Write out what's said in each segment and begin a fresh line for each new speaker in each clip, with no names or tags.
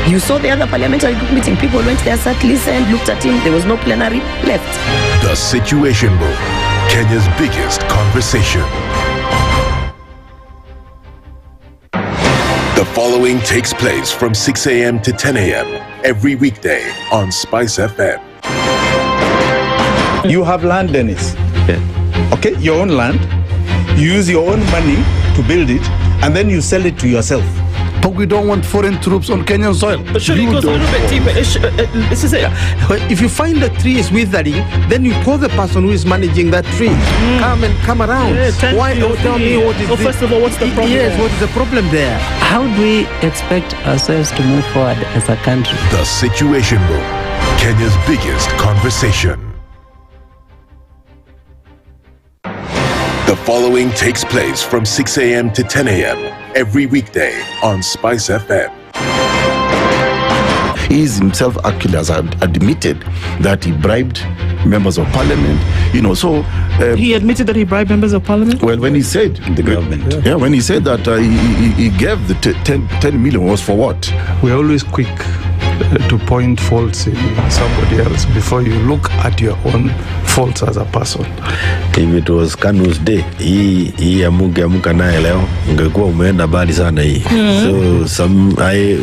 You saw the other parliamentary group meeting. People went there, sat, listened, looked at him. There was no plenary, left.
The Situation Room, Kenya's biggest conversation. The following takes place from 6 a.m. to 10 a.m. every weekday on SpiceFM.
You have land, Dennis. Yeah. Okay, your own land. You use your own money to build it, and then you sell it to yourself.
But we don't want foreign troops on Kenyan soil.
But surely it goes a little bit deeper. This is it.
If you find the tree is withering, then you call the person who is managing that tree. Come around.
Yeah,
Why? Tell me what is
it. First of all, what's the problem?
Yes, what is the problem there?
How do we expect ourselves to move forward as a country?
The Situation Room, Kenya's biggest conversation. The following takes place from 6 a.m. to 10 a.m. every weekday on SpiceFM.
He is himself actually has admitted that he bribed members of parliament. So
he admitted that he bribed members of parliament.
Well, when he said
the government,
when he said that he gave the 10 million was for what?
We're always quick to point faults in somebody else before you look at your own faults as a person.
If it was Kanu's day, hii amuka naye leo ungekuwa umeenda bali sana hii. So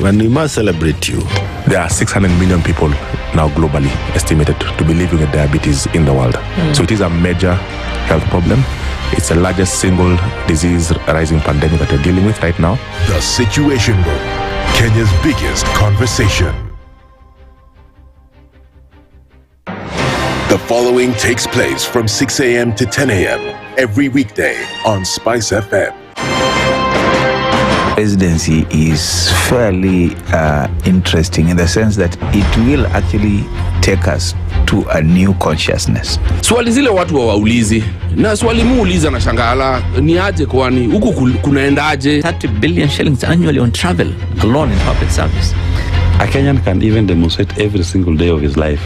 when we must celebrate you.
There are 600 million people now globally estimated to be living with diabetes in the world. So it is a major health problem. It's the largest single disease rising pandemic that we're dealing with right now.
The Situation Room, Kenya's biggest conversation. The following takes place from 6 a.m. to 10 a.m. every weekday on SpiceFM.
Presidency is fairly interesting in the sense that it will actually take us to a new consciousness.
Swali zile watu waulizi na swali muuliza na shangala ni aje kwani huku kunaendaje?
30 billion shillings annually on travel alone in public service.
A Kenyan can even demonstrate every single day of his life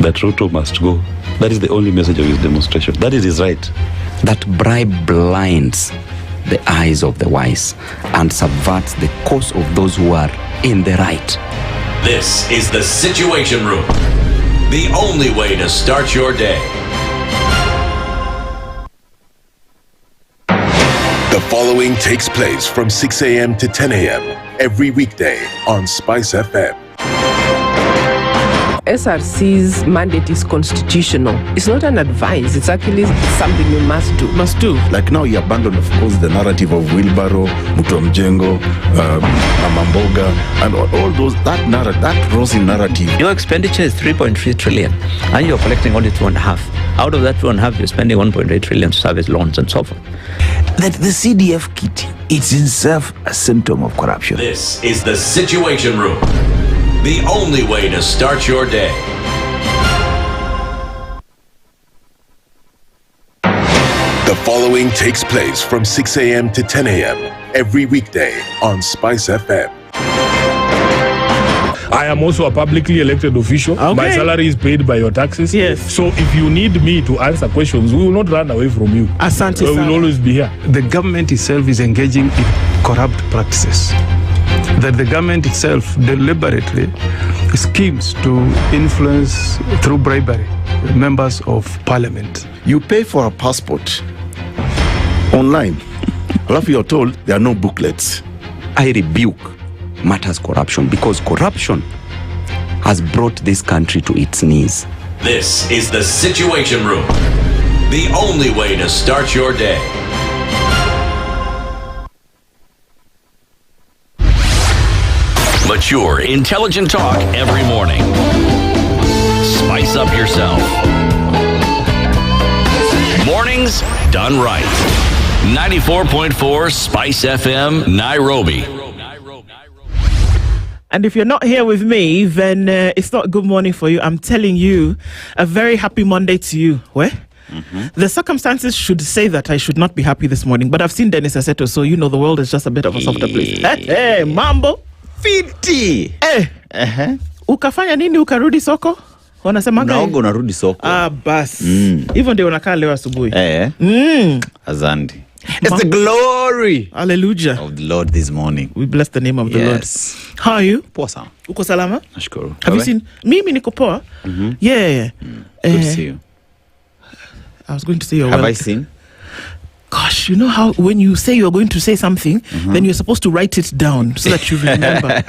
that Ruto must go. That is the only message of his demonstration. That is his right.
That bribe blinds the eyes of the wise and subverts the cause of those who are in the right.
This is the Situation Room, the only way to start your day.
The following takes place from 6 a.m. to 10 a.m. every weekday on SpiceFM.
SRC's mandate is constitutional. It's not an advice. It's actually something we must do.
Like now, he abandoned, of course, the narrative of Wheelbarrow, Mutomjengo, Mamamboga, and all those, that rosy narrative.
Your expenditure is 3.3 trillion, and you're collecting only 2.5. Out of that 2.5, you're spending 1.8 trillion to service loans and so forth.
That the CDF kit, it's itself a symptom of corruption.
This is the Situation Room, the only way to start your day.
The following takes place from 6 a.m. to 10 a.m. every weekday on SpiceFM.
I am also a publicly elected official. Okay. My salary is paid by your taxes.
Yes.
So if you need me to answer questions, we will not run away from you.
Asante
We will always be here.
The government itself is engaging in corrupt practices. That the government itself deliberately schemes to influence through bribery members of parliament.
You pay for a passport online. Alafu you're told there are no booklets.
I rebuke matters corruption because corruption has brought this country to its knees.
This is the Situation Room, the only way to start your day.
Mature, intelligent talk every morning. Spice up yourself. Mornings done right. 94.4 Spice FM, Nairobi.
And if you're not here with me, then it's not good morning for you. I'm telling you, a very happy Monday to you. Where? The circumstances should say that I should not be happy this morning, but I've seen Dennis Aseto, so you know the world is just a bit of a softer place. Hey, mambo.
Fiti.
Ukafanya nini ukarudi soko? Wanasemaga
naoga unarudi soko.
Bas. Hivyo ndio unakaa leo asubuhi.
Azandi.
It's the glory.
Hallelujah.
Of the Lord this morning.
We bless the name of the Lord. How are you?
Poa sana.
Uko salama?
Nashukuru.
Have you seen mimi niko poa? Yeah.
Good to see you.
I was going to say you're
Have I seen?
Gosh, you know how when you say you're going to say something, then you're supposed to write it down so that you remember.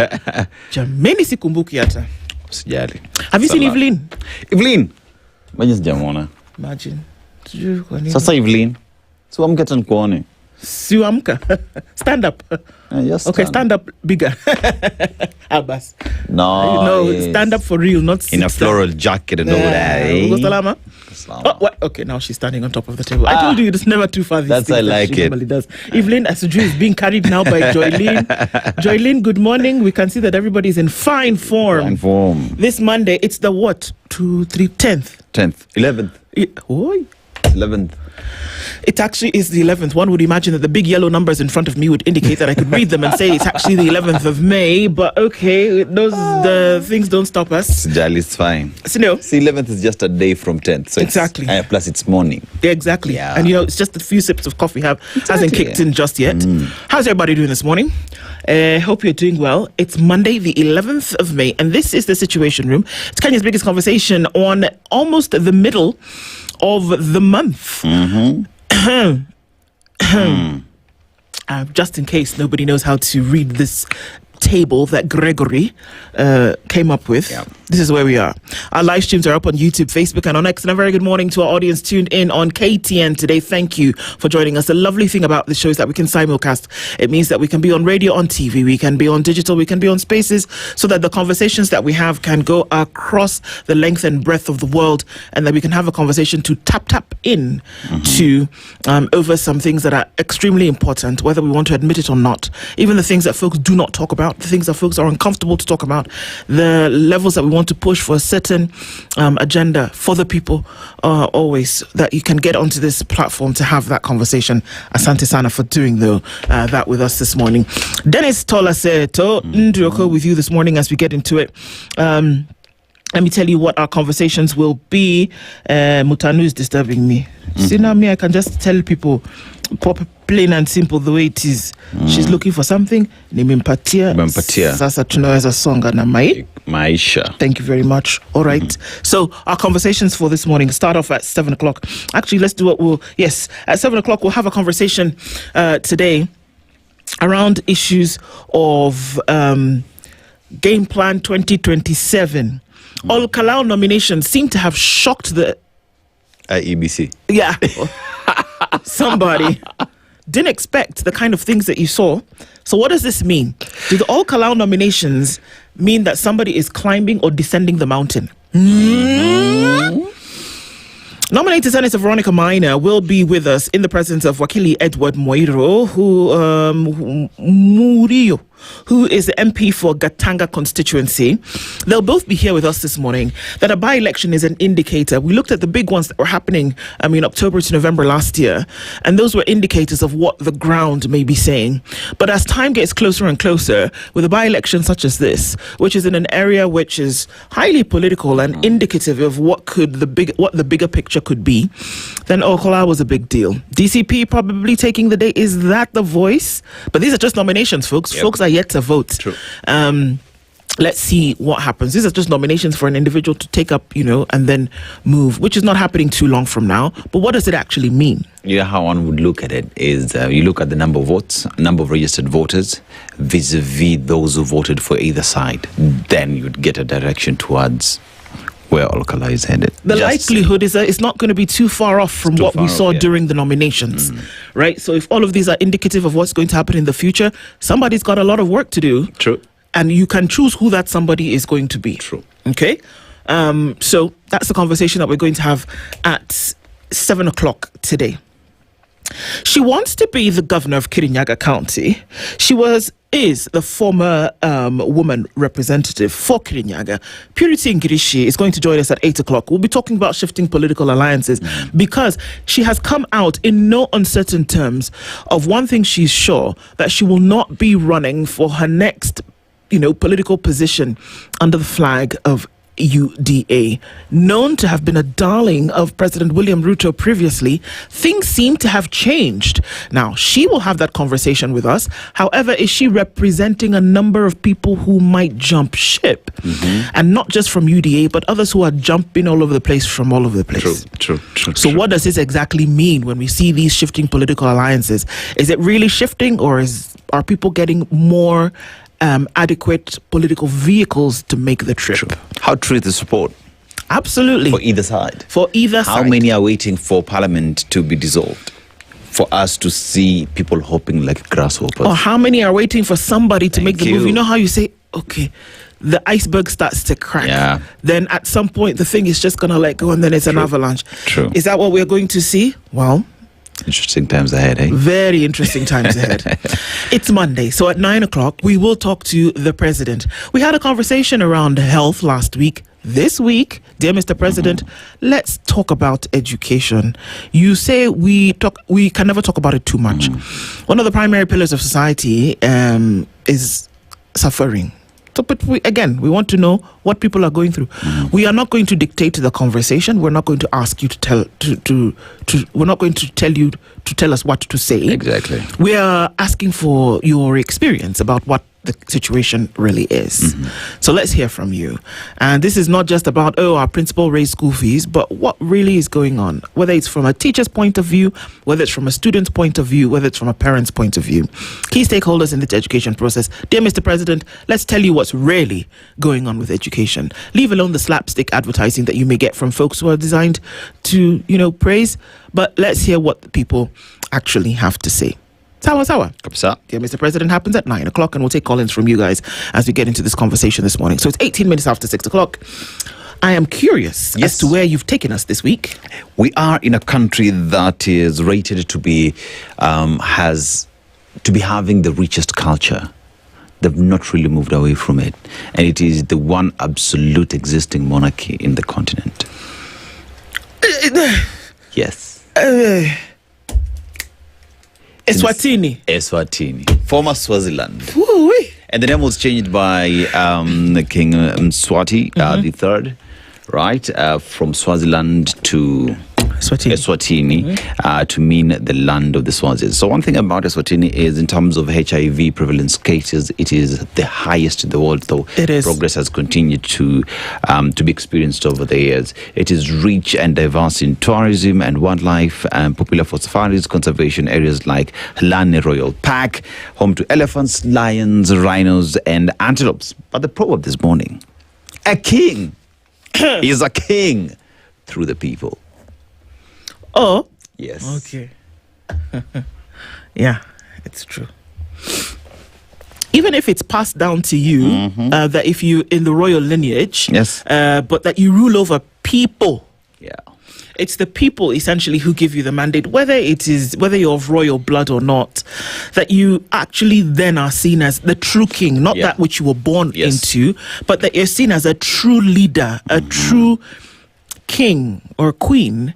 Jameni sikumbuki hata.
Usijali.
Have you seen Evelyn?
Evelyn. Maji sijamwona.
Imagine. Sijui kwa nini.
Sasa Evelyn. So amka tanikuone.
Si amka. Stand up.
Yes.
Okay, stand up bigger. Abbas.
No.
Stand up for real, not
in a floral jacket and all that.
Uko salama? Oh, what? Okay, now she's standing on top of the table. I told you it's never too far.
That's I like it.
Does. Evelyn Asuju is being carried now by Joyline. Joyline, good morning. We can see that everybody is in fine form.
Fine form.
This Monday, it's the what? 2, 3, 10th.
10th. 11th. 11th.
It actually is the 11th. One would imagine that the big yellow numbers in front of me would indicate that I could read them and say it's actually the 11th of May. But okay, the things don't stop us.
Jali, it's fine.
So no.
See, 11th is just a day from 10th. So
exactly.
Plus it's morning.
Yeah, exactly.
Yeah.
And it's just a few sips of coffee hasn't kicked in just yet. How's everybody doing this morning? Hope you're doing well. It's Monday, the 11th of May, and this is the Situation Room. It's Kenya's biggest conversation on almost the middle of the month. Just in case nobody knows how to read this table that Gregory came up with. This is where we are. Our live streams are up on YouTube, Facebook, and on X. And a very good morning to our audience tuned in on KTN today. Thank you for joining us. The lovely thing about the show is that we can simulcast. It means that we can be on radio, on TV, we can be on digital, we can be on Spaces, so that the conversations that we have can go across the length and breadth of the world, and that we can have a conversation to tap in to over some things that are extremely important, whether we want to admit it or not. Even the things that folks do not talk about, the things that folks are uncomfortable to talk about, the levels that we want to push for a certain agenda for the people, always that you can get onto this platform to have that conversation. Asante sana for doing that with us this morning. Dennis Aseto, Nduh with you this morning as we get into it. Let me tell you what our conversations will be. Mutanu is disturbing me. See, now me, I can just tell people plain and simple the way it is. She's looking for something. Nimempatia. Sasa tunaweza songa na maisha. Thank you very much. All right. So our conversations for this morning start off at 7 o'clock. Actually, let's do what at 7 o'clock we'll have a conversation today around issues of Game Plan 2027. All Kalau nominations seem to have shocked the
IEBC.
Yeah. Somebody didn't expect the kind of things that you saw. So what does this mean? Do the All Kalau nominations mean that somebody is climbing or descending the mountain? Nominated Senator Veronica will be with us in the presence of Wakili Edward Muriu, Muriu, who is the MP for Gatanga constituency. They'll both be here with us this morning. That a by-election is an indicator. We looked at the big ones that were happening, October to November last year, and those were indicators of what the ground may be saying. But as time gets closer and closer, with a by-election such as this, which is in an area which is highly political and indicative of what the bigger picture could be, then Okoh was a big deal. DCP probably taking the day. Is that the voice? But these are just nominations, folks. Yep. Folks are yet to vote. True. Let's see what happens. These are just nominations for an individual to take up, and then move, which is not happening too long from now. But what does it actually mean?
Yeah, how one would look at it is you look at the number of votes, number of registered voters, vis-a-vis those who voted for either side. Then you'd get a direction towards where Okoh is headed. The
likelihood is that it's not going to be too far off from what we saw during the nominations, right? So if all of these are indicative of what's going to happen in the future, somebody's got a lot of work to do.
True.
And you can choose who that somebody is going to be.
True.
Okay? So that's the conversation that we're going to have at 7 o'clock today. She wants to be the governor of Kirinyaga County. She is the former woman representative for Kirinyaga. Purity Ngirishi is going to join us at 8 o'clock. We'll be talking about shifting political alliances because she has come out in no uncertain terms of one thing she's sure, that she will not be running for her next political position under the flag of UDA. Known to have been a darling of President William Ruto previously, things seem to have changed. Now, she will have that conversation with us. However, is she representing a number of people who might jump ship? And not just from UDA, but others who are jumping all over the place from all over the place.
True.
So what does this exactly mean when we see these shifting political alliances? Is it really shifting, or are people getting more adequate political vehicles to make the trip?
How true is the support?
Absolutely.
For either side.
How
many are waiting for Parliament to be dissolved for us to see people hopping like grasshoppers?
Or how many are waiting for somebody to make the move? You know how you say, okay, the iceberg starts to crack.
Yeah.
Then at some point, the thing is just going to let go, and then it's an avalanche.
True.
Is that what we're going to see? Well,
interesting times ahead, eh?
Very interesting times ahead. It's Monday, so at 9 o'clock, we will talk to the president. We had a conversation around health last week. This week, dear Mr. President, let's talk about education. You say we can never talk about it too much. One of the primary pillars of society is suffering. So, but we want to know what people are going through. We are not going to dictate the conversation. We're not going to ask you we're not going to tell you to tell us what to say.
Exactly.
We are asking for your experience about what the situation really is. So let's hear from you. And this is not just about, our principal raised school fees, but what really is going on, whether it's from a teacher's point of view, whether it's from a student's point of view, whether it's from a parent's point of view. Key stakeholders in the education process. Dear Mr. President, let's tell you what's really going on with education. Leave alone the slapstick advertising that you may get from folks who are designed to, praise, but let's hear what the people actually have to say. Sawa. Dear Mr. President happens at 9 o'clock, and we'll take call-ins from you guys as we get into this conversation this morning. So it's 18 minutes after 6 o'clock. I am curious as to where you've taken us this week.
We are in a country that is rated to be having the richest culture. They've not really moved away from it, and it is the one absolute existing monarchy in the continent. Yes. Eswatini. Former Swaziland.
Ooh-wee.
And the name was changed by King Mswati III, right? From Swaziland to Eswatini, to mean the land of the Swazis. So one thing about Eswatini is, in terms of HIV prevalence cases, it is the highest in the world, though progress has continued to be experienced over the years. It is rich and diverse in tourism and wildlife, and popular for safaris, conservation areas like Lane Royal Park, home to elephants, lions, rhinos, and antelopes. But the proverb this morning, a king is a king through the people.
Oh.
Yes.
Okay. Yeah, it's true. Even if it's passed down to you, that if you in the royal lineage, but that you rule over people.
Yeah.
It's the people essentially who give you the mandate, whether you're of royal blood or not, that you actually then are seen as the true king, not that which you were born into, but that you're seen as a true leader, a true king or queen,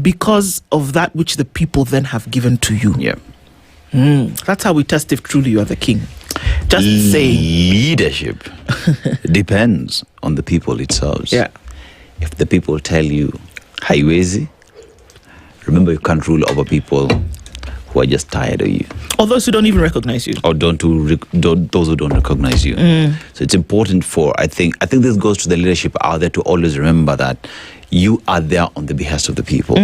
because of that which the people then have given to you.
Yeah.
That's how we test if truly you are the king. Just say.
Leadership depends on the people it serves.
Yeah.
If the people tell you, haiwezi, remember you can't rule over people who are just tired of you.
Or those who don't even recognize you.
Or those who don't recognize you. So it's important I think this goes to the leadership out there to always remember that you are there on the behest of the people,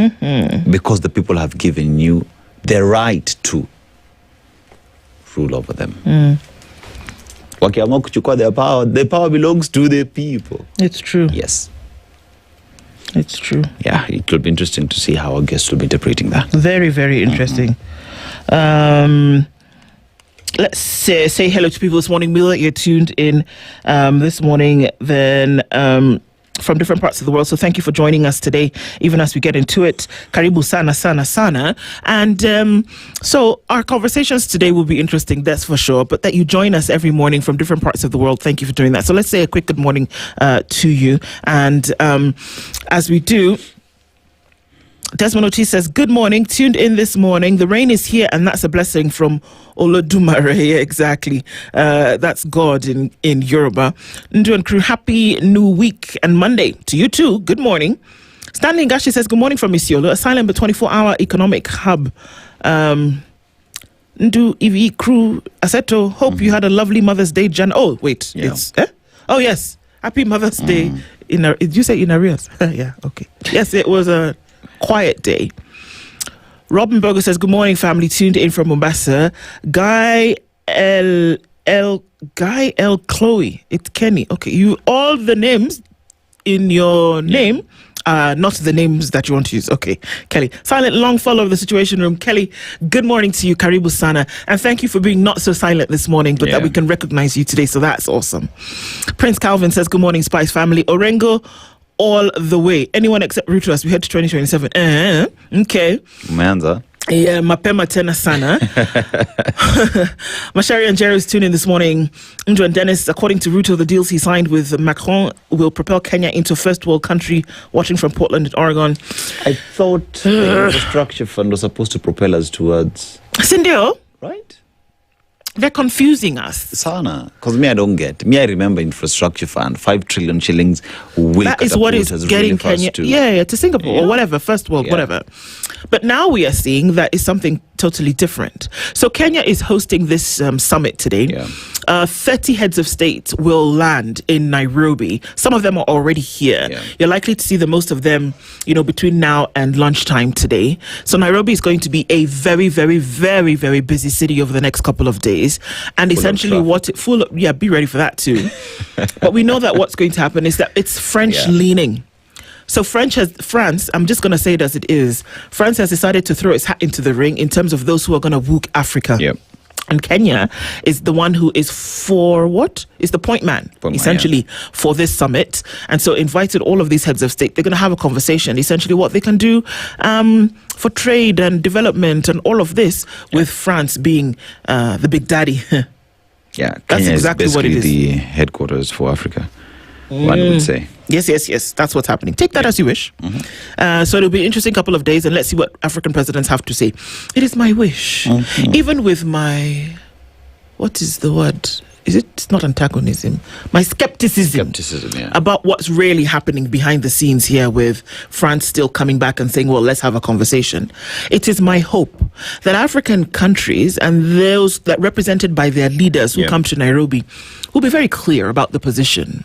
because the people have given you the right to rule over them. Wakiamua kuchukua their power, the power belongs to the people.
It's true.
Yes.
It's true.
Yeah, it will be interesting to see how our guests will be interpreting that.
Very, very interesting. Let's say hello to people this morning. Mila, you're tuned in this morning. Then from different parts of the world. So thank you for joining us today, even as we get into it. Karibu sana, sana, sana. And so our conversations today will be interesting, that's for sure. But that you join us every morning from different parts of the world, thank you for doing that. So let's say a quick good morning to you. And as we do, Desmond Oti says, good morning, tuned in this morning. The rain is here and that's a blessing from Olodumare. Yeah, exactly. That's God in Yoruba. Nduh and crew, happy new week and Monday to you too. Good morning. Stanley Ngashi says, good morning from Isiolo, a silent but 24-hour economic hub. Nduh, EV crew, Aseto, hope you had a lovely Mother's Day, Oh, wait.
Yeah.
It's Oh, yes. Happy Mother's Day. Did you say in arrears? Yeah, okay. Yes, it was a quiet day. Robin Berger says, good morning, family. Tuned in from Mombasa. Guy L. Chloe. It's Kenny. Okay, you all the names in your name are not the names that you want to use. Okay, Kelly. Silent long follow of the Situation Room. Kelly, good morning to you. Karibu Sana. And thank you for being not so silent this morning, but that we can recognize you today. So that's awesome. Prince Calvin says, good morning, Spice family. Orengo all the way. Anyone except Rutus. We head to 2027. Okay.
Manza.
Yeah, mapema tena sana. Mashari and Njeri is tuning in this morning. Nduh and Dennis, according to Ruto, the deals he signed with Macron will propel Kenya into first world country, watching from Portland in Oregon.
I thought the infrastructure fund was supposed to propel us towards...
Sindio?
Right?
They're confusing us.
Sana. Because I remember infrastructure fund, 5 trillion shillings.
That is what is getting Kenya to Singapore or whatever, first world, whatever. But now we are seeing that is something totally different. So Kenya is hosting this summit today. 30 heads of state will land in Nairobi. Some of them are already here. You're likely to see the most of them, between now and lunchtime today. So Nairobi is going to be a very, very, very, very busy city over the next couple of days. And essentially be ready for that too. But we know that what's going to happen is that it's French leaning. So France, I'm just going to say it as it is, France has decided to throw its hat into the ring in terms of those who are going to woo Africa. And Kenya is the one who is for what? Is the point man, essentially, for this summit. And so invited all of these heads of state. They're going to have a conversation, essentially what they can do for trade and development and all of this, with France being the big daddy.
That's
Kenya exactly
is
what it is.
The headquarters for Africa, one would say.
Yes. That's what's happening. Take that as you wish. So it'll be an interesting couple of days, and let's see what African presidents have to say. It is my wish, even with my, what is the word? It's not antagonism. My skepticism about what's really happening behind the scenes here, with France still coming back and saying, well, let's have a conversation. It is my hope that African countries and those that represented by their leaders who come to Nairobi will be very clear about the position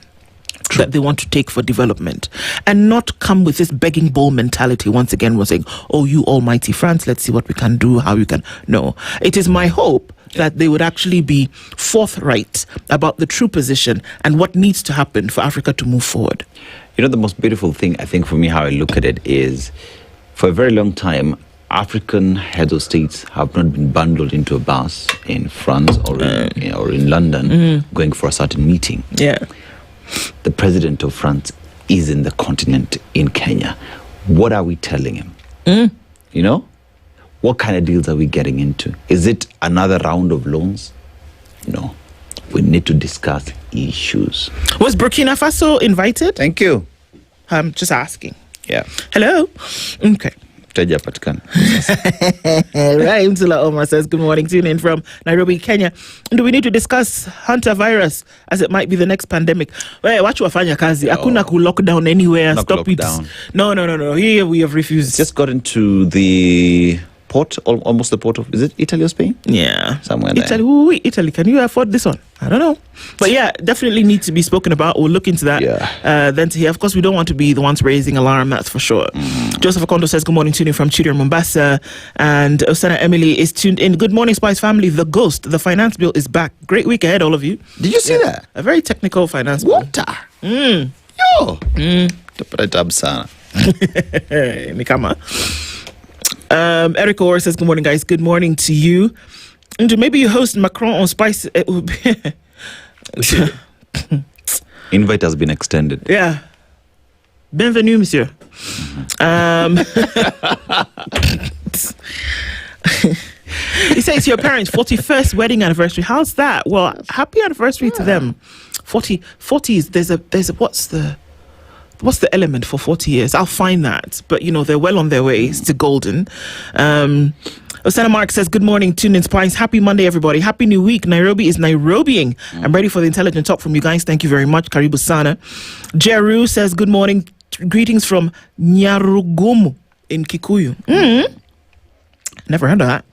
that they want to take for development, and not come with this begging bowl mentality once again. We're saying, oh, you almighty France, let's see what we can do, how you can. No, it is my hope that they would actually be forthright about the true position and what needs to happen for Africa to move forward.
The most beautiful thing, I think, for me, how I look at it is, for a very long time, African heads of states have not been bundled into a bus in France or in London going for a certain meeting. The president of France is in the continent in Kenya. What are we telling him? What kind of deals are we getting into? Is it another round of loans? No. We need to discuss issues.
Was Burkina Faso invited?
Thank you.
I'm just asking.
Hello?
Okay. Right, Mtula Omar says, good morning, tune in from Nairobi, Kenya. Do we need to discuss Hunter virus as it might be the next pandemic? Well, what you wafanya kazi? Hakuna ku lockdown anywhere. Stop it. No. Here we have refused.
Just got into the port, almost the port of, is it Italy or Spain?
Yeah.
Somewhere there.
Italy. Ooh, Italy. Can you afford this one? I don't know. But yeah, definitely needs to be spoken about. We'll look into that. Then to hear. Of course, we don't want to be the ones raising alarm, that's for sure. Joseph Akondo says, good morning, tuning from Chidi, Mombasa. And Osana Emily is tuned in. Good morning, Spice family. The Ghost, the finance bill is back. Great week ahead, all of you.
Did you see that?
A very technical finance bill.
Yo!
Nikama. Eric Orr says, good morning, guys. Good morning to you. And maybe you host Macron on Spice. It would be
Invite has been extended.
Yeah. Bienvenue, monsieur. He says your parents' 41st wedding anniversary. How's that? Well, happy anniversary to them. 40 is there's a what's the what's the element for 40 years? I'll find that. But, they're well on their way to golden. Osana Mark says, good morning, Tune in Spice. Happy Monday, everybody. Happy New Week. Nairobi is Nairobiing. I'm ready for the intelligent talk from you guys. Thank you very much. Karibu Sana. Jeru says, good morning. Greetings from Nyarugumu in Kikuyu. Never heard of that.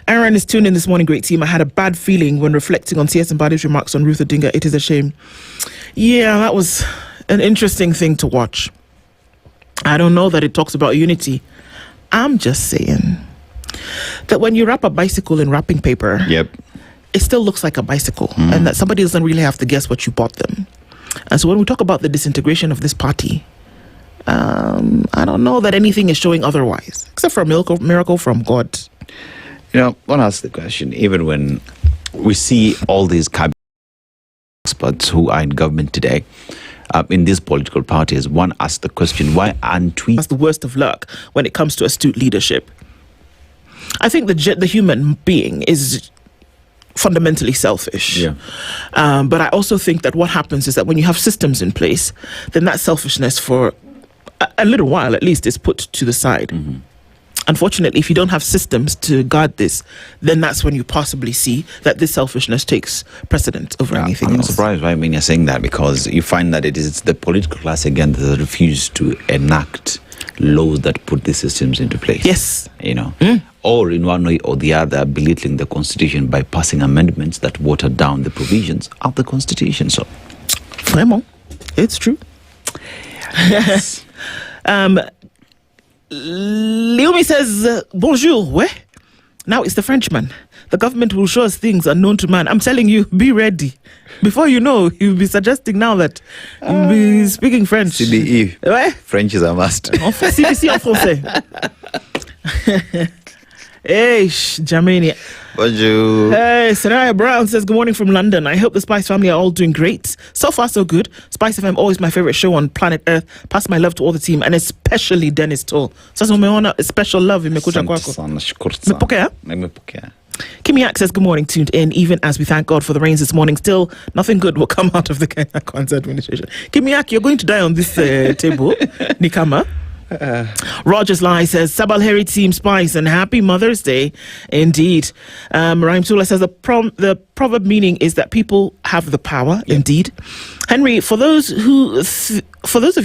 Aaron is tuned in this morning. Great team. I had a bad feeling when reflecting on C.S. Mbadi's remarks on Ruth Odinga. It is a shame. Yeah, that was an interesting thing to watch. I don't know that it talks about unity. I'm just saying that when you wrap a bicycle in wrapping paper, it still looks like a bicycle, and that somebody doesn't really have to guess what you bought them. And so when we talk about the disintegration of this party, I don't know that anything is showing otherwise, except for a miracle from God.
I want to ask the question, even when we see all these cabinet experts who are in government today, in these political parties, one asks the question, why aren't we?
That's the worst of luck when it comes to astute leadership. I think the human being is fundamentally selfish. But I also think that what happens is that when you have systems in place, then that selfishness for a little while at least is put to the side. Unfortunately, if you don't have systems to guard this, then that's when you possibly see that this selfishness takes precedent over anything
else. I'm
else.
surprised why you're saying that, because you find that it is the political class again that refuse to enact laws that put these systems into place.
Yes.
Or in one way or the other, belittling the Constitution by passing amendments that water down the provisions of the Constitution. So,
Vraiment, it's true.
Yes.
Leomi says, bonjour, ouais? Now it's the Frenchman. The government will show us things unknown to man. I'm telling you, be ready. Before you know, you'll be suggesting now that you'll be speaking French.
CDE.
Ouais?
French is a must.
En fait, CBC en français. Hey, Jamani.
Bonjour.
Hey, Saraya Brown says, good morning from London. I hope the Spice family are all doing great. So far, so good. SpiceFM, always my favorite show on planet Earth. Pass my love to all the team, and especially Dennis Toll. Sasa umeona special love imekuja kwako.
Nimepokea.
Kimiak says, good morning, tuned in, even as we thank God for the rains this morning. Still, nothing good will come out of the Kenya Kwanzaa administration. Kimiak, you're going to die on this table. Nikama. Rogers Lai says, Sabal Heri Team Spice and happy Mother's Day. Indeed. Raim Sula says, the proverb meaning is that people have the power. Indeed. Henry, for those of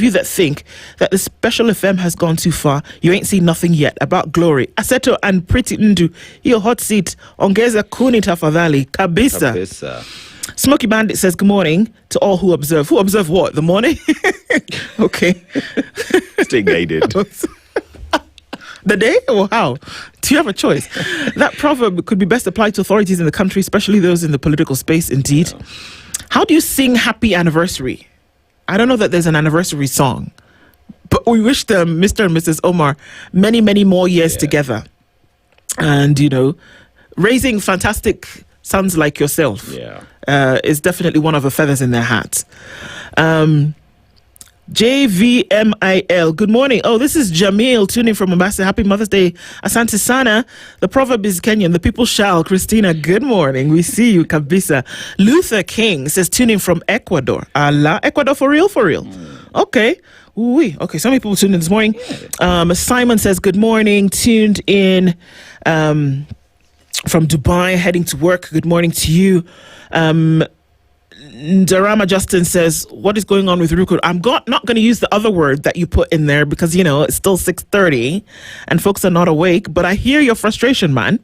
you that think that the Special FM has gone too far, you ain't seen nothing yet about glory. Aseto and Pretty Nduh, your hot seat, ongeza kuni tafadhali, kabisa. Smoky Bandit says, good morning to all who observe. Who observe what? The morning? Okay.
Stay guided.
The day or how? Do you have a choice? That proverb could be best applied to authorities in the country, especially those in the political space, indeed. Yeah. How do you sing happy anniversary? I don't know that there's an anniversary song, but we wish them, Mr. and Mrs. Omar, many, many more years together. And, raising fantastic sons like yourself is definitely one of the feathers in their hat. JVMIL, good morning. Oh, this is Jamil tuning from Mombasa. Happy Mother's Day. Asante Sana. The proverb is Kenyan. The people shall. Christina, good morning. We see you, kabisa. Luther King says tuning from Ecuador. Allah, Ecuador for real, for real. Okay. Ooh, okay, so many people tuned in this morning. Simon says good morning. Tuned in from Dubai, heading to work. Good morning to you. Darama Justin says, what is going on with Ruku? I'm not going to use the other word that you put in there because, it's still 6:30 and folks are not awake. But I hear your frustration, man.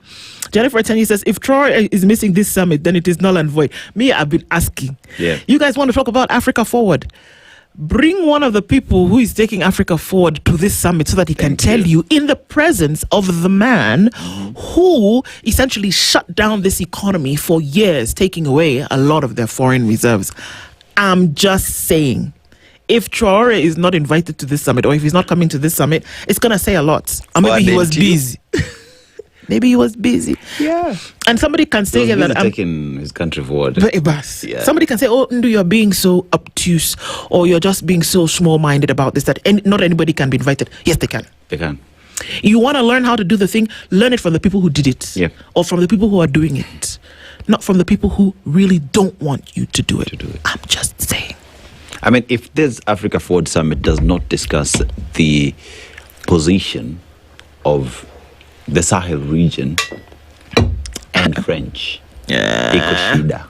Jennifer Tanya says, if Troy is missing this summit, then it is null and void. Me, I've been asking.
Yeah.
You guys want to talk about Africa Forward? Bring one of the people who is taking Africa forward to this summit so that he can tell you in the presence of the man who essentially shut down this economy for years, taking away a lot of their foreign reserves. I'm just saying, if Traore is not invited to this summit, or if he's not coming to this summit, it's going to say a lot. Or maybe he was busy. Maybe he was busy. Yeah. And somebody can say that I'm
taking his country forward.
Yeah. Somebody can say, oh, Nduh, you're being so obtuse, or you're just being so small-minded about this, that not anybody can be invited. Yes, they can.
They can.
You want to learn how to do the thing, learn it from the people who did it.
Yeah.
Or from the people who are doing it. Not from the people who really don't want you to do it. I'm just saying.
I mean, if this Africa Forward Summit does not discuss the position of the Sahel region and French, Iko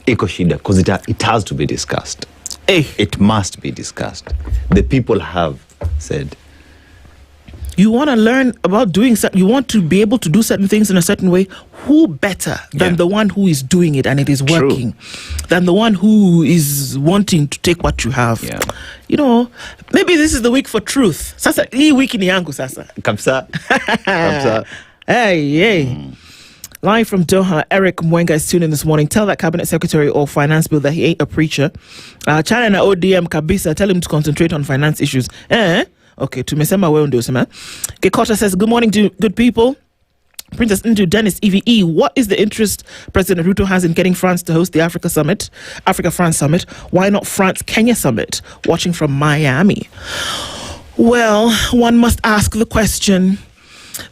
shida, because it has to be discussed. It must be discussed. The people have said,
you want to learn about doing something, you want to be able to do certain things in a certain way. Who better than the one who is doing it and it is working, than the one who is wanting to take what you have? You know, maybe this is the week for truth. Sasa, hii wiki ni yangu sasa.
Kamsa.
Hey. Live from Doha, Eric Mwenga is tuning in this morning. Tell that Cabinet Secretary of Finance Bill that he ain't a preacher. China na ODM kabisa, tell him to concentrate on finance issues. Okay, tumesema wewe ndio sema. Gekota says, good morning to good people. Princess Nduh, Dennis, EVE, what is the interest President Ruto has in getting France to host the Africa-France Summit? Why not France-Kenya Summit? Watching from Miami. Well, one must ask the question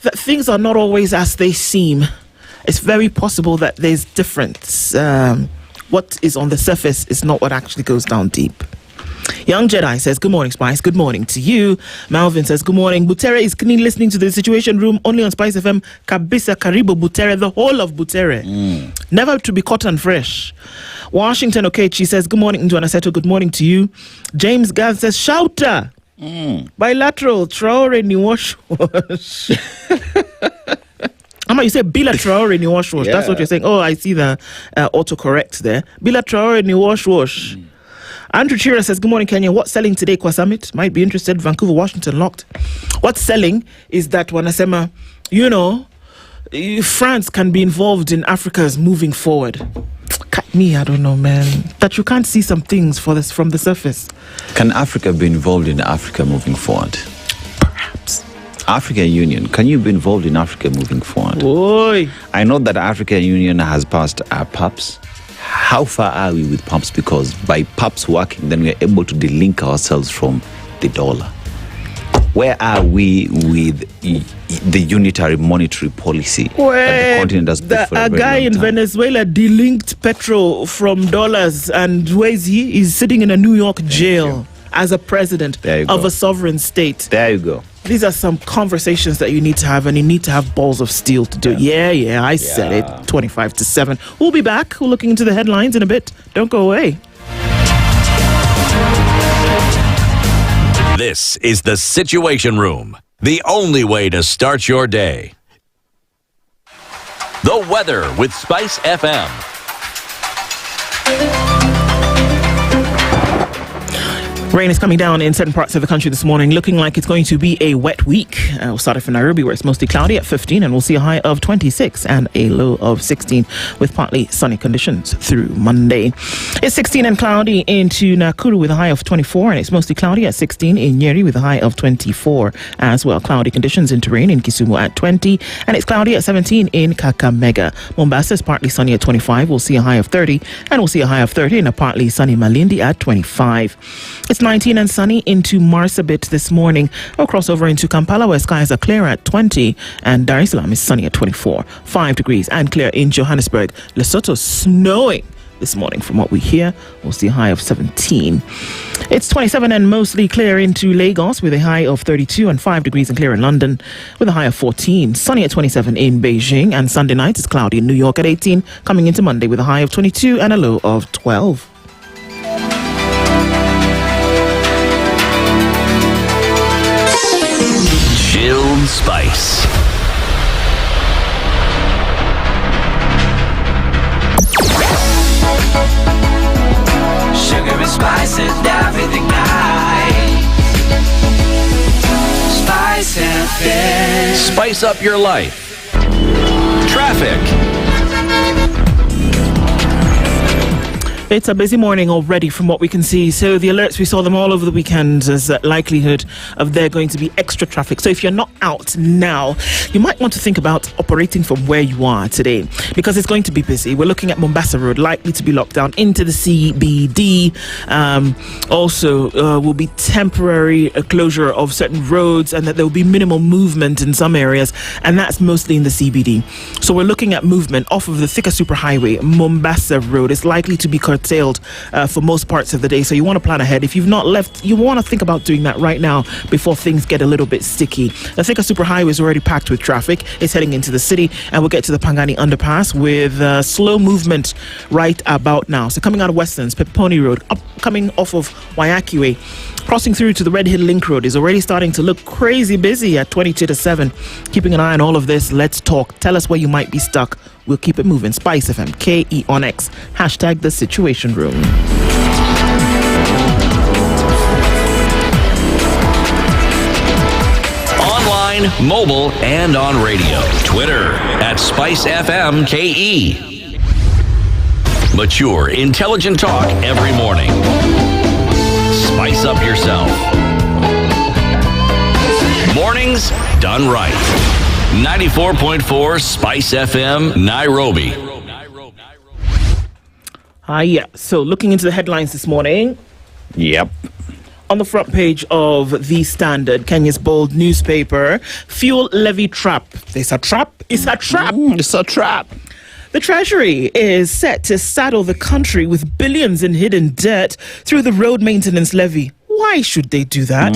that things are not always as they seem. It's very possible that there's difference. What is on the surface is not what actually goes down deep. Young Jedi says, good morning, Spice. Good morning to you. Malvin says, good morning. Butere is clean listening to the Situation Room only on SpiceFM. Kabisa Karibu Butere, the whole of Butere. Never to be caught and fresh. Washington Okechi says, good morning, Nduh and Aseto. Good morning to you. James Gav says, shouter. Bilateral, Traore ni wash. You say bilateral ni wash. That's what you're saying. Oh, I see the autocorrect there. Bilateral ni wash. Andrew Chira says, good morning, Kenya. What's selling today, Kwa Summit? Might be interested. Vancouver, Washington, locked. What's selling is that wanasema, you know, France can be involved in Africa's moving forward. Me, I don't know, man. That you can't see some things from the surface.
Can Africa be involved in Africa moving forward?
Perhaps.
African Union, can you be involved in Africa moving forward?
Oy.
I know that African Union has passed our PAPs. How far are we with PAPs? Because by PAPs working, then we are able to delink ourselves from the dollar. Where are we with the unitary monetary policy that the continent has put for a very
guy
long
in
time?
Venezuela delinked petrol from dollars, and where is he? He's sitting in a New York jail as a president of a sovereign state.
There you go.
These are some conversations that you need to have, and you need to have balls of steel to do it. Yeah, I said it. 6:55. We'll be back. We're looking into the headlines in a bit. Don't go away.
This is the Situation Room, the only way to start your day. The weather with SpiceFM.
Rain is coming down in certain parts of the country this morning, looking like it's going to be a wet week. We'll start off in Nairobi, where it's mostly cloudy at 15, and we'll see a high of 26 and a low of 16, with partly sunny conditions through Monday. It's 16 and cloudy into Nakuru with a high of 24, and it's mostly cloudy at 16 in Njeri with a high of 24 as well. Cloudy conditions into rain in Kisumu at 20, and it's cloudy at 17 in Kakamega. Mombasa is partly sunny at 25. We'll see a high of 30, and we'll see a high of 30 in a partly sunny Malindi at 25. It's 19 and sunny into Marsabit this morning. We'll cross over into Kampala, where skies are clear at 20, and Dar es Salaam is sunny at 24. 5 degrees and clear in Johannesburg. Lesotho snowing this morning from what we hear. We'll see a high of 17. It's 27 and mostly clear into Lagos with a high of 32, and 5 degrees and clear in London with a high of 14. Sunny at 27 in Beijing, and Sunday night is cloudy in New York at 18, coming into Monday with a high of 22 and a low of 12.
Chilled Spice.
Sugar and spice and everything nice. Spice FM.
Spice up your life. Traffic.
It's a busy morning already from what we can see. So the alerts, we saw them all over the weekend. There's a likelihood of there going to be extra traffic. So if you're not out now, you might want to think about operating from where you are today, because it's going to be busy. We're looking at Mombasa Road, likely to be locked down into the CBD. Also, will be temporary closure of certain roads, and that there will be minimal movement in some areas, and that's mostly in the CBD. So we're looking at movement off of the Thika Superhighway. Mombasa Road is likely to be curtailed curtailed for most parts of the day. So you want to plan ahead. If you've not left, you want to think about doing that right now before things get a little bit sticky. The Thika Superhighway is already packed with traffic. It's heading into the city, and we'll get to the Pangani Underpass with slow movement right about now. So coming out of Westlands, Peponi Road, coming off of Wayaki Way, crossing through to the Red Hill Link Road is already starting to look crazy busy at 22 to 7. Keeping an eye on all of this. Let's talk. Tell us where you might be stuck. We'll keep it moving. SpiceFM, KE on X. Hashtag the Situation Room.
Online, mobile, and on radio. Twitter at SpiceFM KE. Mature, intelligent talk every morning. Spice up yourself. Mornings done right. 94.4 Spice FM, Nairobi.
Yeah. So looking into the headlines this morning.
Yep.
On the front page of The Standard, Kenya's bold newspaper, fuel levy trap. It's a trap. It's a trap.
It's a trap.
The Treasury is set to saddle the country with billions in hidden debt through the road maintenance levy. Why should they do that?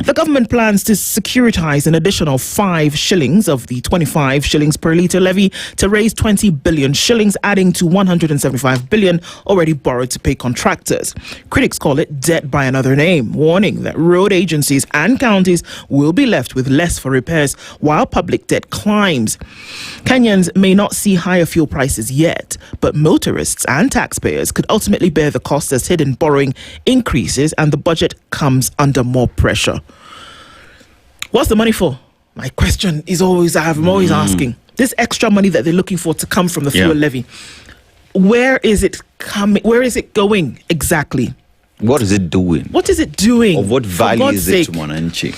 The government plans to securitize an additional 5 shillings of the 25 shillings per litre levy to raise 20 billion shillings, adding to 175 billion already borrowed to pay contractors. Critics call it debt by another name, warning that road agencies and counties will be left with less for repairs while public debt climbs. Kenyans may not see higher fuel prices yet, but motorists and taxpayers could ultimately bear the cost as hidden borrowing increases and the budget comes under more pressure. What's the money for? My question is always, I'm always asking. This extra money that they're looking for to come from the fuel levy, where is it coming? Where is it going exactly?
What is it doing?
What is it doing?
Of what value is it to
sake?
Mwananchi?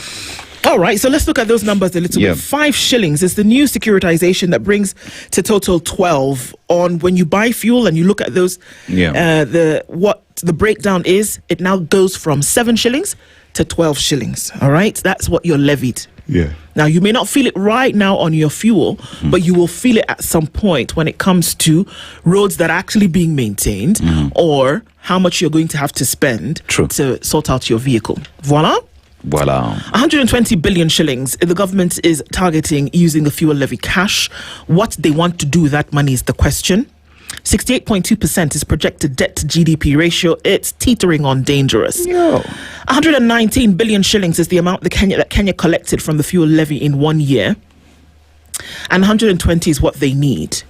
All right, so let's look at those numbers a little bit. 5 shillings is the new securitization that brings to total 12 on when you buy fuel and you look at those. What the breakdown is, it now goes from 7 shillings to 12 shillings. All right, that's what you're levied.
Yeah.
Now, you may not feel it right now on your fuel, but you will feel it at some point when it comes to roads that are actually being maintained or how much you're going to have to spend to sort out your vehicle. Voila. 120 billion shillings the government is targeting using the fuel levy cash. What they want to do with that money is the question. 68.2% is projected debt to GDP ratio. It's teetering on dangerous. 119 billion shillings is the amount that Kenya collected from the fuel levy in 1 year. And 120 is what they need.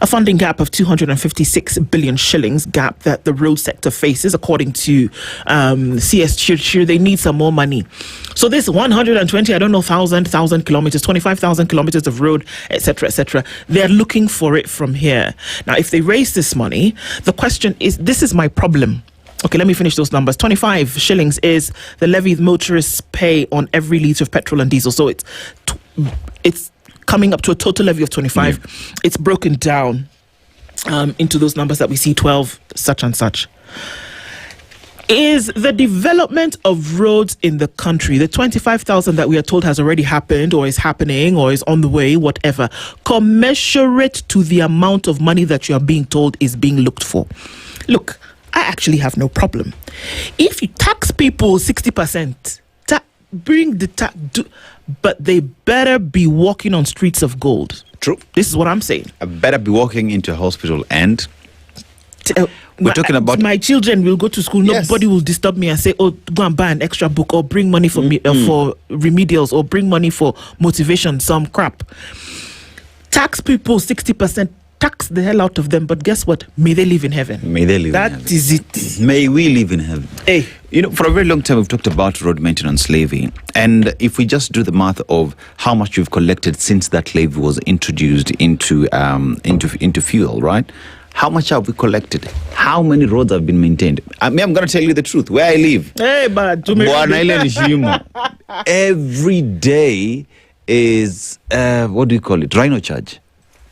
A funding gap of 256 billion shillings gap that the road sector faces, according to CS Chirchir. They need some more money. So this 120, I don't know, 1,000 kilometers, 25,000 kilometers of road, etc., etc. They're looking for it from here. Now, if they raise this money, the question is, this is my problem. Okay, let me finish those numbers. 25 shillings is the levy motorists pay on every litre of petrol and diesel. So it's coming up to a total levy of 25. It's broken down into those numbers that we see, 12, such and such. Is the development of roads in the country, the 25,000 that we are told has already happened or is happening or is on the way, whatever, commensurate to the amount of money that you are being told is being looked for? Look, I actually have no problem. If you tax people 60%, bring the tax, but they better be walking on streets of gold.
True.
This is what I'm saying.
I better be walking into a hospital and we're talking about
my children will go to school. Nobody will disturb me and say, "Oh, go and buy an extra book or bring money for me for remedials or bring money for motivation." Some crap. Tax people 60%. Tax the hell out of them, but guess what? May they live in heaven.
May they live in heaven.
That is it.
May we live in heaven.
Hey.
You know, for a very long time we've talked about road maintenance levy, and if we just do the math of how much we've collected since that levy was introduced into fuel, right? How much have we collected? How many roads have been maintained? I'm going to tell you the truth. Where I live, every day is what do you call it? Rhino charge.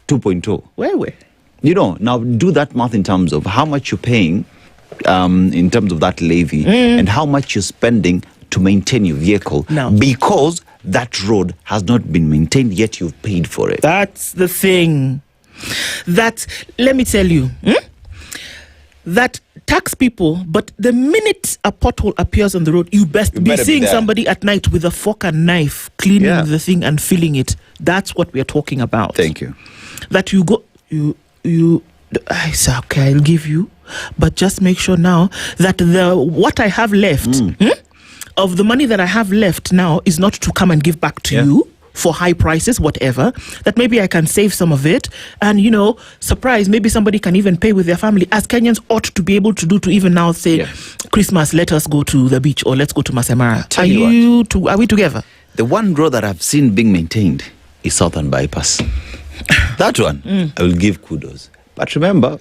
2.0.
Where?
You know, now do that math in terms of how much you're paying in terms of that levy and how much you're spending to maintain your vehicle because that road has not been maintained, yet you've paid for it.
That's the thing. Let me tell you, that tax people, but the minute a pothole appears on the road, you best be
better be
seeing
there.
somebody at night with a fork and knife cleaning the thing and filling it. That's what we are talking about.
Thank you.
That you go, I say, okay, I'll give you, but just make sure now that what I have left of the money that I have left now is not to come and give back to you for high prices, whatever, that maybe I can save some of it and, surprise, maybe somebody can even pay with their family, as Kenyans ought to be able to do, to even now say, Christmas, let us go to the beach or let's go to Masemara. Are we together?
The one road that I've seen being maintained is Southern Bypass. That one, I will give kudos. But remember,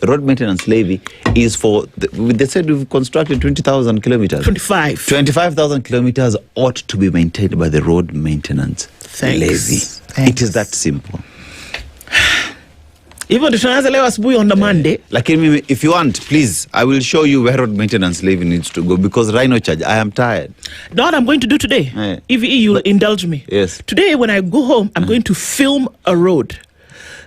road maintenance levy is for, they said we've constructed 20,000 kilometers. 25,000 kilometers ought to be maintained by the road maintenance levy. It is that simple.
Even the asubuhi on the Monday.
Like, if you want, please, I will show you where road maintenance levy needs to go, because rhino charge, I am tired.
Know what I'm going to do today? EVE, you'll indulge me.
Yes.
Today, when I go home, I'm going to film a road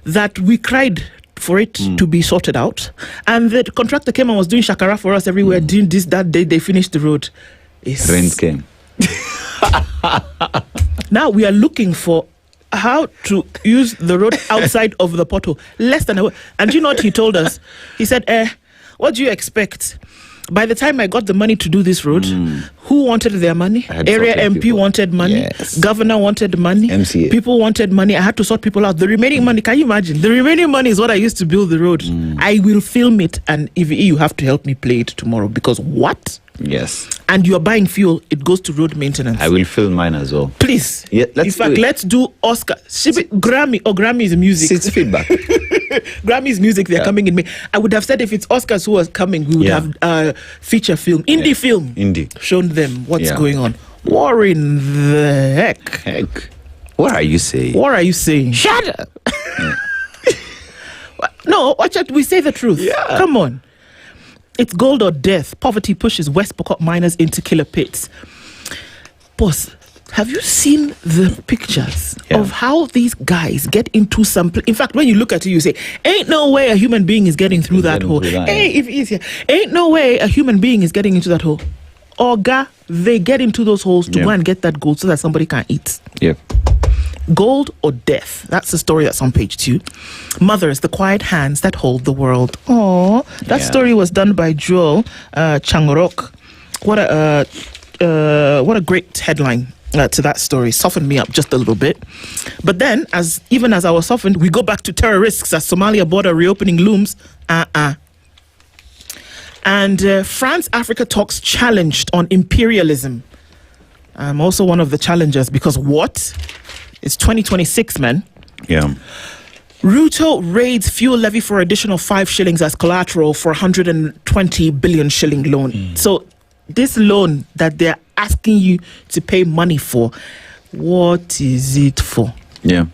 that we cried for it to be sorted out, and the contractor came and was doing shakara for us everywhere, doing this, that day they finished the road.
Rains came.
Now we are looking for how to use the road outside of the pothole. Less than a week. And you know what he told us? He said, what do you expect? By the time I got the money to do this road, who wanted their money? Area MP wanted money. Governor wanted money.
MCA.
People wanted money. I had to sort people out. The remaining money, can you imagine? The remaining money is what I used to build the road. I will film it, and if you have to help me play it tomorrow, because what?
Yes.
And you're buying fuel, it goes to road maintenance.
I will film mine as well.
Please.
Yeah,
let's do Oscar. Grammy. Grammy is music.
It's feedback.
Grammy is music. They're coming in May. I would have said if it's Oscars who was coming, we would have feature film, indie film. Shown them what's going on. What in the heck?
What are you saying?
What are you saying? Shut up. No, watch out. We say the truth. Yeah. Come on. It's gold or death. Poverty pushes West Pokot miners into killer pits. Boss, have you seen the pictures of how these guys get into some... In fact, when you look at it, you say, ain't no way a human being is getting through that hole. If it's here, ain't no way a human being is getting into that hole. Oga, they get into those holes to go and get that gold so that somebody can eat.
Yep. Gold or death. That's the story that's on page 2. Mothers, the quiet hands that hold the world. Oh, that story was done by Joel Changrok. What a great headline to that story. Softened me up just a little bit. But then, even as I was softened, we go back to terror risks as Somalia border reopening looms. And France-Africa talks challenged on imperialism. I'm also one of the challengers because what? It's 2026, man. Yeah.
Ruto raids fuel levy for additional 5 shillings as collateral for 120 billion shilling loan. So this loan that they're asking you to pay money for, what is it for?
Yeah.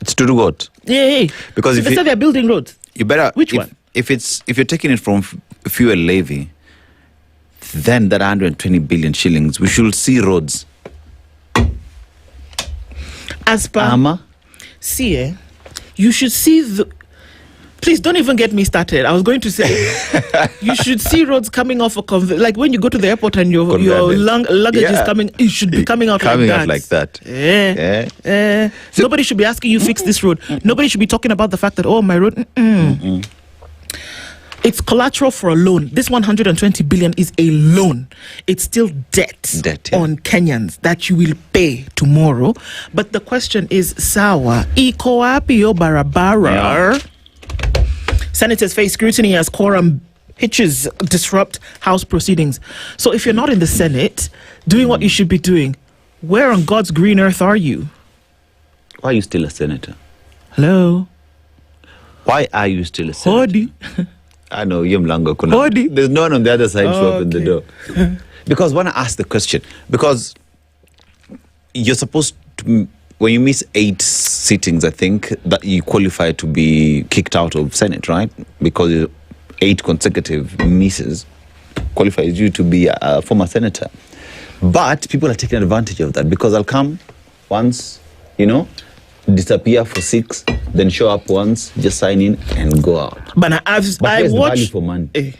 It's to do what?
Yeah.
Because
if they say they're building roads.
You better...
Which one?
If you're taking it from fuel levy, then that 120 billion shillings, we should see roads.
As per... See, you should see the... Please don't even get me started. I was going to say, you should see roads coming off like when you go to the airport and your luggage is coming, it should be coming out like that. Nobody should be asking you fix this road. Nobody should be talking about the fact that, oh, my road... It's collateral for a loan. This 120 billion is a loan. It's still debt on Kenyans that you will pay tomorrow. But the question is, sawa, iko wapi yo barabara? Senators face scrutiny as quorum hitches disrupt House proceedings. So if you're not in the Senate doing what you should be doing, where on God's green earth are you?
Why are you still a senator?
Hello?
Why are you still a senator? I know, there's no one on the other side to open the door. Because when I ask the question, because you're supposed to, when you miss 8 sittings, I think, that you qualify to be kicked out of Senate, right? Because 8 consecutive misses qualifies you to be a former senator. But people are taking advantage of that because I'll come once, disappear for 6, then show up once, just sign in and go out.
But I
where's the value
watched
for money?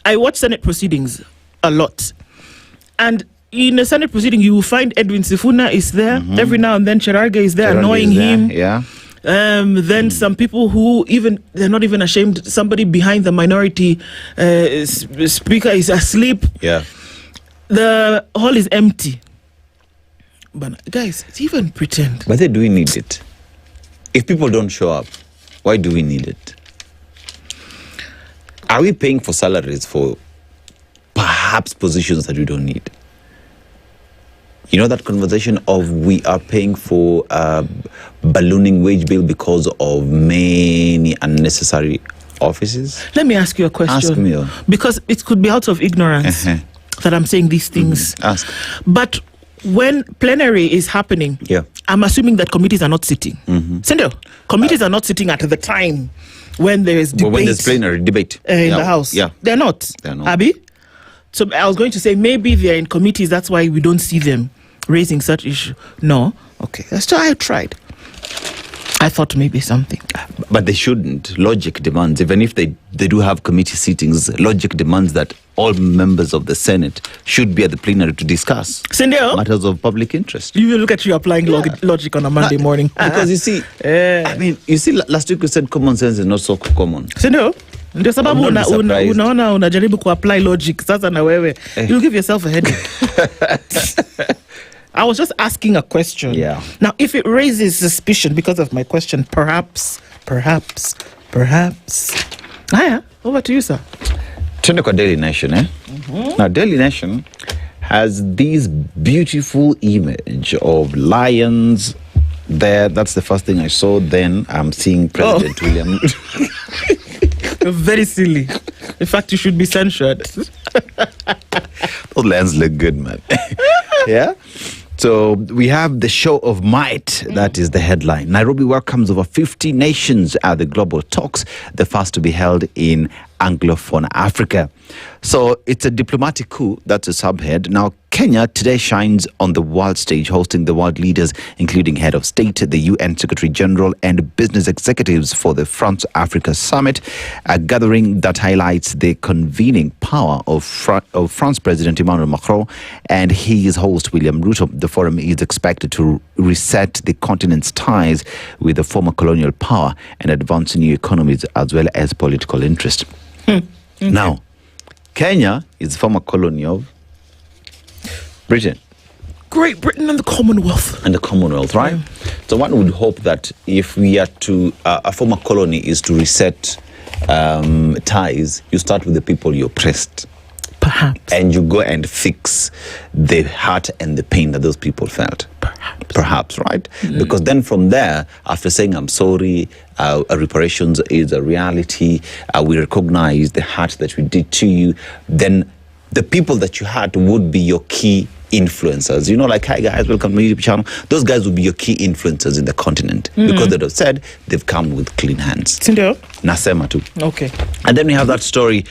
I watch Senate proceedings a lot, and in a Senate proceeding, you will find Edwin Sifuna is there every now and then. Cherargei is there annoying him.
Yeah.
Then some people who they're not even ashamed. Somebody behind the minority speaker is asleep.
Yeah.
The hall is empty. But guys, even pretend.
But do we need it? If people don't show up, why do we need it? Are we paying for salaries for perhaps positions that we don't need? You know that conversation of we are paying for ballooning wage bill because of many unnecessary offices?
Let me ask you a question.
Ask me.
Because it could be out of ignorance that I'm saying these things.
Ask.
But when plenary is happening, I'm assuming that committees are not sitting. Sendo, committees are not sitting at the time when there is debate.
When there's plenary debate.
In the House.
Yeah.
They're not. Abi? So I was going to say maybe they're in committees, that's why we don't see them raising such issue. No. Okay. So I tried. I thought maybe something.
But they shouldn't. Logic demands, even if they do have committee sittings, logic demands that all members of the Senate should be at the plenary to discuss matters of public interest.
You will look at you applying logic on a Monday morning.
Because you see, I mean, last week you said common sense is not so common.
Ndio sababu unaona unajaribu kuapply logic sasa na wewe. You'll give yourself a headache. I was just asking a question.
Yeah.
Now, if it raises suspicion because of my question, perhaps. Over to you, sir.
Twende kwa Daily Nation, Now, Daily Nation has this beautiful image of lions there. That's the first thing I saw. Then I'm seeing President William.
Very silly. In fact, you should be censured.
Those lions look good, man. Yeah? So we have the show of might. That is the headline. Nairobi welcomes over 50 nations at the global talks, the first to be held in Anglophone Africa. So it's a diplomatic coup. That's a subhead. Now, Kenya today shines on the world stage, hosting the world leaders, including head of state, the UN Secretary General, and business executives for the France Africa Summit, a gathering that highlights the convening power of France President Emmanuel Macron and his host William Ruto. The forum is expected to reset the continent's ties with the former colonial power and advance new economies as well as political interest.
Okay.
Now, Kenya is former colony of Britain.
Great Britain and the Commonwealth.
And the Commonwealth, right? So one would hope that if we are to, a former colony is to reset ties, you start with the people you oppressed.
Perhaps.
And you go and fix the hurt and the pain that those people felt. Perhaps, right? Because then from there, after saying I'm sorry, reparations is a reality, we recognize the hurt that we did to you, then the people that you had would be your key influencers. You know, like, hi guys, welcome to my YouTube channel. Those guys will be your key influencers in the continent because they've said they've come with clean hands.
Ndio.
Nasema tu.
Okay.
And then we have that story